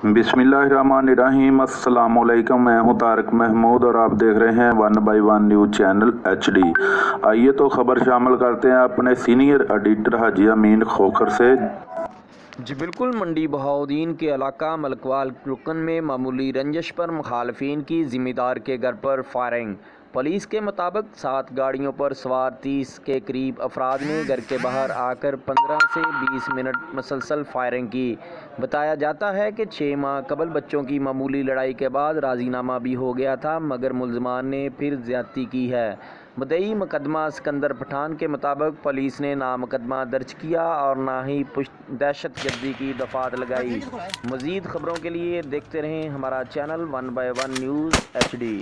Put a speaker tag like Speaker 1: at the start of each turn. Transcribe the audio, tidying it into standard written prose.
Speaker 1: बिस्मिल्लाहिर्रहमानिर्रहीम। अस्सलामुअलैकुम। मैं हूं तारिक महमूद और आप देख रहे हैं 1 बाय 1 न्यूज़ चैनल HD। आइए तो खबर शामिल करते हैं अपने सीनियर एडिटर हाजी अमीन खोखर से।
Speaker 2: जी बिल्कुल। मंडी बहाउद्दीन के इलाका मलकवाल रुकन में मामूली रंजिश पर मुखालफिन की ज़िम्मेदार के घर पर फायरिंग। पुलिस के मुताबिक 7 गाड़ियों पर सवार 30 के करीब अफराद ने घर के बाहर आकर 15 से 20 मिनट मुसलसल फायरिंग की। बताया जाता है कि 6 माह कबल बच्चों की मामूली लड़ाई के बाद राजीनामा भी हो गया था, मगर मुलजमान ने फिर ज्यादती की है। मुद्दई मुकदमा सिकंदर पठान के मुताबिक पुलिस ने ना मुकदमा दर्ज किया और ना ही दहशतगर्दी की दफात लगाई। मज़ीद खबरों के लिए देखते रहें हमारा चैनल 1 बाय 1 न्यूज़ HD।